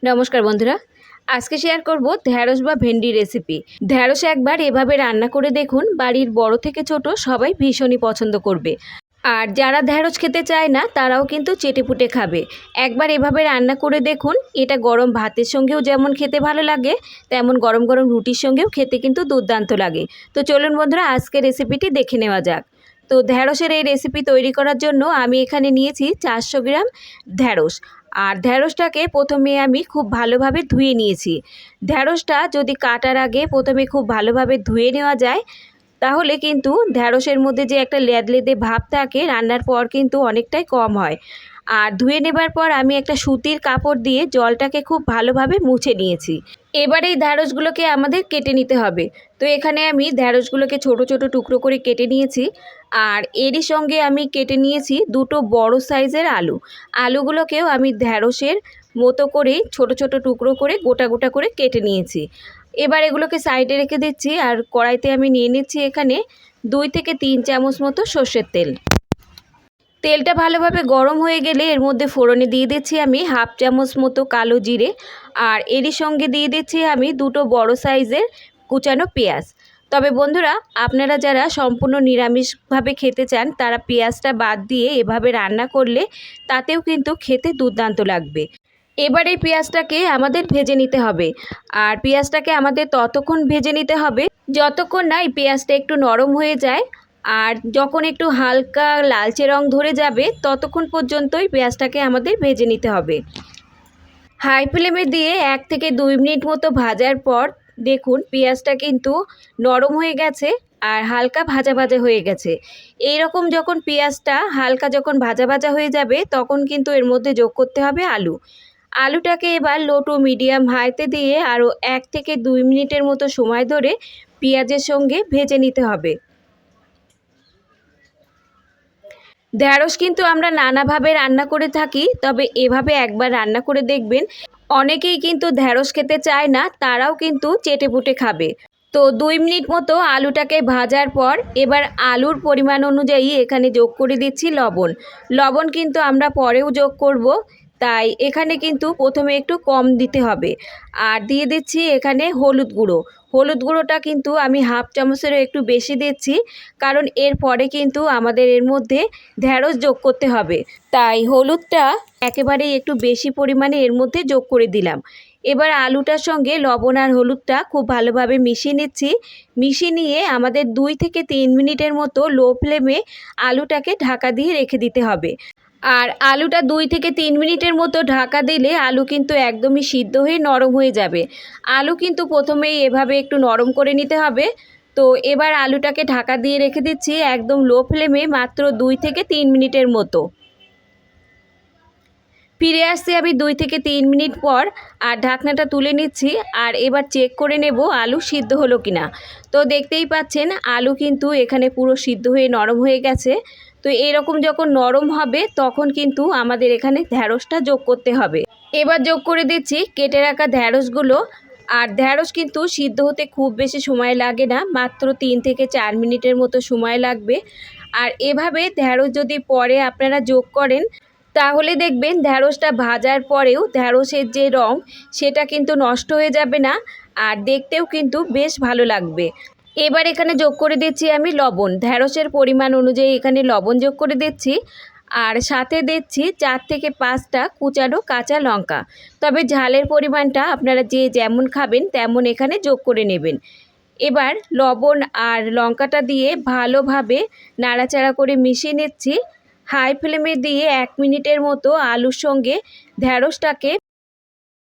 নমস্কার বন্ধুরা, আজকে শেয়ার করব ঢ্যাঁড়স বা ভেন্ডি রেসিপি। ঢ্যাঁড়স একবার এভাবে রান্না করে দেখুন, বাড়ির বড় থেকে ছোট সবাই ভীষণই পছন্দ করবে। আর যারা ঢ্যাঁড়স খেতে চায় না তারাও কিন্তু চেটেপুটে খাবে। একবার এভাবে রান্না করে দেখুন, এটা গরম ভাতের সঙ্গেও যেমন খেতে ভালো লাগে, তেমন গরম গরম রুটির সঙ্গেও খেতে কিন্তু দুর্দান্ত লাগে। তো চলুন বন্ধুরা, আজকে রেসিপিটি দেখে নেওয়া যাক। তো ঢ্যাঁড়সের এই রেসিপি তৈরি করার জন্য আমি এখানে নিয়েছি 400 গ্রাম ঢ্যাঁড়স। আর ঢ্যাঁড়সটাকে প্রথমে আমি খুব ভালোভাবে ধুয়ে নিয়েছি। ঢ্যাঁড়সটা যদি কাটার আগে প্রথমে খুব ভালোভাবে ধুয়ে নেওয়া যায়, তাহলে কিন্তু ঢ্যাঁড়সের মধ্যে যে একটা লেদলেদে ভাব থাকে, রান্নার পর কিন্তু অনেকটাই কম হয়। আর ধুয়ে নেবার পর আমি একটা সুতির কাপড় দিয়ে জলটাকে খুব ভালোভাবে মুছে নিয়েছি। এবার এই ঢ্যাঁড়সগুলোকে আমাদের কেটে নিতে হবে। তো এখানে আমি ঢ্যাঁড়সগুলোকে ছোট ছোট টুকরো করে কেটে নিয়েছি। আর এরই সঙ্গে আমি কেটে নিয়েছি দুটো বড় সাইজের আলু। আলুগুলোকেও আমি ঢ্যাঁড়সের মতো করে ছোট ছোট টুকরো করে গোটা গোটা করে কেটে নিয়েছি। এবার এগুলোকে সাইডে রেখে দিচ্ছি। আর কড়াইতে আমি নিয়ে নিচ্ছি এখানে 2 থেকে 3 চামচ মতো সর্ষের তেল। তেলটা ভালোভাবে গরম হয়ে গেলে এর মধ্যে ফোড়নে দিয়ে দিচ্ছি আমি হাফ চামচ মতো কালো জিরে। আর এরই সঙ্গে দিয়ে দিচ্ছি আমি দুটো বড় সাইজের কুচানো পেঁয়াজ। তবে বন্ধুরা, আপনারা যারা সম্পূর্ণ নিরামিষভাবে খেতে চান তারা পেঁয়াজটা বাদ দিয়ে এভাবে রান্না করলে তাতেও কিন্তু খেতে দুর্দান্ত লাগবে। এবার এই পেঁয়াজটাকে আমাদের ভেজে নিতে হবে। আর পেঁয়াজটাকে আমাদের ততক্ষণ ভেজে নিতে হবে যতক্ষণ না এই পেঁয়াজটা একটু নরম হয়ে যায়। আর যখন একটু হালকা লালচে রং ধরে যাবে ততক্ষণ পর্যন্তই পেঁয়াজটাকে আমাদের ভেজে নিতে হবে। হাই ফ্লেমে দিয়ে 1 থেকে 2 মিনিট মতো ভাজার পর দেখুন পেঁয়াজটা কিন্তু নরম হয়ে গেছে আর হালকা ভাজা ভাজা হয়ে গেছে। এই রকম যখন পেঁয়াজটা হালকা যখন ভাজা ভাজা হয়ে যাবে তখন কিন্তু এর মধ্যে যোগ করতে হবে আলু। আলুটাকে এবার লো টু মিডিয়াম হাইতে দিয়ে আরও 1 থেকে 2 মিনিটের মতো সময় ধরে পেঁয়াজের সঙ্গে ভেজে নিতে হবে। ঢ্যাঁড়স কিন্তু আমরা নানাভাবে রান্না করে থাকি, তবে এভাবে একবার রান্না করে দেখবেন। অনেকেই কিন্তু ঢ্যাঁড়স খেতে চায় না, তারাও কিন্তু চেটেপুটে খাবে। তো 2 মিনিট মতো আলুটাকে ভাজার পর এবার আলুর পরিমাণ অনুযায়ী এখানে যোগ করে দিচ্ছি লবণ। লবণ কিন্তু আমরা পরেও যোগ করব, তাই এখানে কিন্তু প্রথমে একটু কম দিতে হবে। আর দিয়ে দিচ্ছি এখানে হলুদ গুঁড়ো। হলুদ গুঁড়োটা কিন্তু আমি হাফ চামচেরও একটু বেশি দিচ্ছি, কারণ এর পরে কিন্তু আমাদের এর মধ্যে ঢ্যাঁড়স যোগ করতে হবে। তাই হলুদটা একেবারেই একটু বেশি পরিমাণে এর মধ্যে যোগ করে দিলাম। এবার আলুটার সঙ্গে লবণ আর হলুদটা খুব ভালোভাবে মিশিয়ে নিচ্ছি। মিশিয়ে নিয়ে আমাদের 2 থেকে 3 মিনিটের মতো লো ফ্লেমে আলুটাকে ঢাকা দিয়ে রেখে দিতে হবে। আর আলুটা 2 থেকে 3 মিনিটের মতো ঢাকা দিলে আলু কিন্তু একদমই সিদ্ধ হয়ে নরম হয়ে যাবে। আলু কিন্তু প্রথমেই এভাবে একটু নরম করে নিতে হবে। তো এবার আলুটাকে ঢাকা দিয়ে রেখে দিচ্ছি একদম লো ফ্লেমে মাত্র 2 থেকে 3 মিনিটের মতো। ফিরে আসছি আমি 2 থেকে 3 মিনিট পর। আর ঢাকনাটা তুলে নিচ্ছি। আর এবার চেক করে নেব আলু সিদ্ধ হলো কিনা। তো দেখতেই পাচ্ছেন আলু কিন্তু এখানে পুরো সিদ্ধ হয়ে নরম হয়ে গেছে। তো এরকম যখন নরম হবে তখন কিন্তু আমাদের এখানে ঢ্যাঁড়সটা যোগ করতে হবে। এবার যোগ করে দিচ্ছি কেটে রাখা ঢ্যাঁড়সগুলো। আর ঢ্যাঁড়স কিন্তু সিদ্ধ হতে খুব বেশি সময় লাগে না, মাত্র 3 থেকে 4 মিনিটের মতো সময় লাগবে। আর এভাবে ঢ্যাঁড়স যদি পরে আপনারা যোগ করেন তাহলে দেখবেন ঢ্যাঁড়সটা ভাজার পরেও ঢ্যাঁড়সের যে রং সেটা কিন্তু নষ্ট হয়ে যাবে না। আর দেখতেও কিন্তু বেশ ভালো লাগবে। এবার এখানে যোগ করে দিচ্ছি আমি লবণ। ঢ্যাঁড়সের পরিমাণ অনুযায়ী এখানে লবণ যোগ করে দিচ্ছি। আর সাথে দিচ্ছি 4 থেকে 5টা কুচানো কাঁচা লঙ্কা। তবে ঝালের পরিমাণটা আপনারা যে যেমন খাবেন তেমন এখানে যোগ করে নেবেন। এবার লবণ আর লঙ্কাটা দিয়ে ভালোভাবে নাড়াচাড়া করে মিশিয়ে নিচ্ছি। হাই ফ্লেমে দিয়ে 1 মিনিটের মতো আলুর সঙ্গে ঢ্যাঁড়সটাকে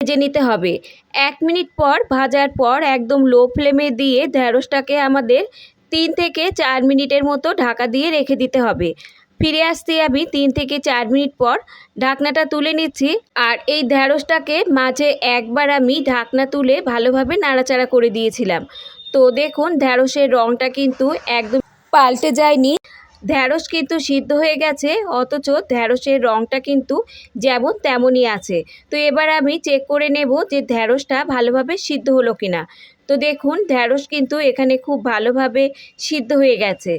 ভেজে নিতে হবে। 1 মিনিট পর ভাজার পর একদম লো ফ্লেমে দিয়ে ঢ্যাঁড়সটাকে আমাদের 3 থেকে 4 মিনিটের মতো ঢাকা দিয়ে রেখে দিতে হবে। ফিরে আসছি আমি 3 থেকে 4 মিনিট পর। ঢাকনাটা তুলে নিচ্ছি। আর এই ঢ্যাঁড়সটাকে মাঝে একবার আমি ঢাকনা তুলে ভালোভাবে নাড়াচাড়া করে দিয়েছিলাম। তো দেখুন ঢ্যাঁড়সের রঙটা কিন্তু একদম পাল্টে যায়নি। ঢ্যাঁড়স কিন্তু সিদ্ধ হয়ে গেছে, অথচ ঢ্যাঁড়সের রঙটা কিন্তু যেমন তেমনই আছে। তো এবার আমি চেক করে নেব যে ঢ্যাঁড়সটা ভালোভাবে সিদ্ধ হলো কিনা। তো দেখুন ঢ্যাঁড়স কিন্তু এখানে খুব ভালোভাবে সিদ্ধ হয়ে গেছে।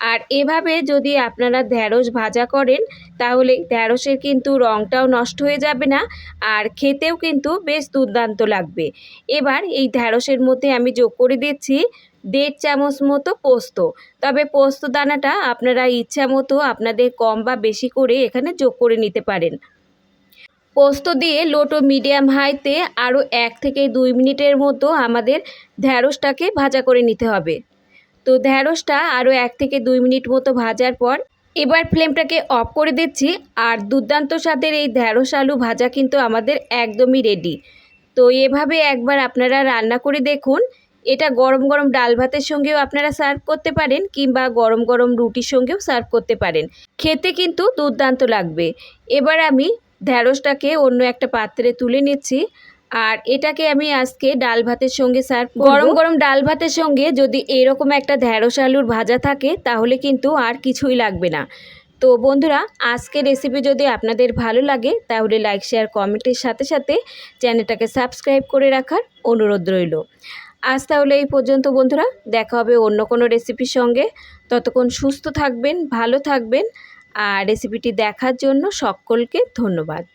আর এভাবে যদি আপনারা ঢ্যাঁড়স ভাজা করেন তাহলে ঢ্যাঁড়সের কিন্তু রঙটাও নষ্ট হয়ে যাবে না, আর খেতেও কিন্তু বেশ দুর্দান্ত লাগবে। এবার এই ঢ্যাঁড়সের মধ্যে আমি যোগ করে দিচ্ছি 1.5 চামচ মতো পোস্ত। তবে পোস্ত দানাটা আপনারা ইচ্ছা মতো আপনাদের কম বা বেশি করে এখানে যোগ করে নিতে পারেন। পোস্ত দিয়ে লো টু মিডিয়াম হাইতে আরও 1 থেকে 2 মিনিটের মতো আমাদের ঢ্যাঁড়সটাকে ভাজা করে নিতে হবে। তো ঢ্যাঁড়সটা আরও 1 থেকে 2 মিনিট মতো ভাজার পর এবার ফ্লেমটাকে অফ করে দিচ্ছি। আর দুর্দান্ত স্বাদের এই ঢ্যাঁড়স আলু ভাজা কিন্তু আমাদের একদমই রেডি। তো এভাবে একবার আপনারা রান্না করে দেখুন। এটা গরম গরম ডাল ভাতের সঙ্গেও আপনারা সার্ভ করতে পারেন, কিংবা গরম গরম রুটির সঙ্গেও সার্ভ করতে পারেন। খেতে কিন্তু দুর্দান্ত লাগবে। এবার আমি ঢ্যাঁড়সটাকে অন্য একটা পাত্রে তুলে নিচ্ছি, আর এটাকে আমি আজকে ডাল ভাতের সঙ্গে সার্ভ করব। গরম গরম ডাল ভাতের সঙ্গে যদি এরকম একটা ঢ্যাঁড়স আলুর ভাজা থাকে তাহলে কিন্তু আর কিছুই লাগবে না। তো বন্ধুরা, আজকের রেসিপি যদি আপনাদের ভালো লাগে তাহলে লাইক শেয়ার কমেন্টের সাথে সাথে চ্যানেলটাকে সাবস্ক্রাইব করে রাখার অনুরোধ রইল। আজ তাহলে এই পর্যন্ত বন্ধুরা, দেখা হবে অন্য কোনো রেসিপির সঙ্গে। ততক্ষণ সুস্থ থাকবেন, ভালো থাকবেন, আর রেসিপিটি দেখার জন্য সকলকে ধন্যবাদ।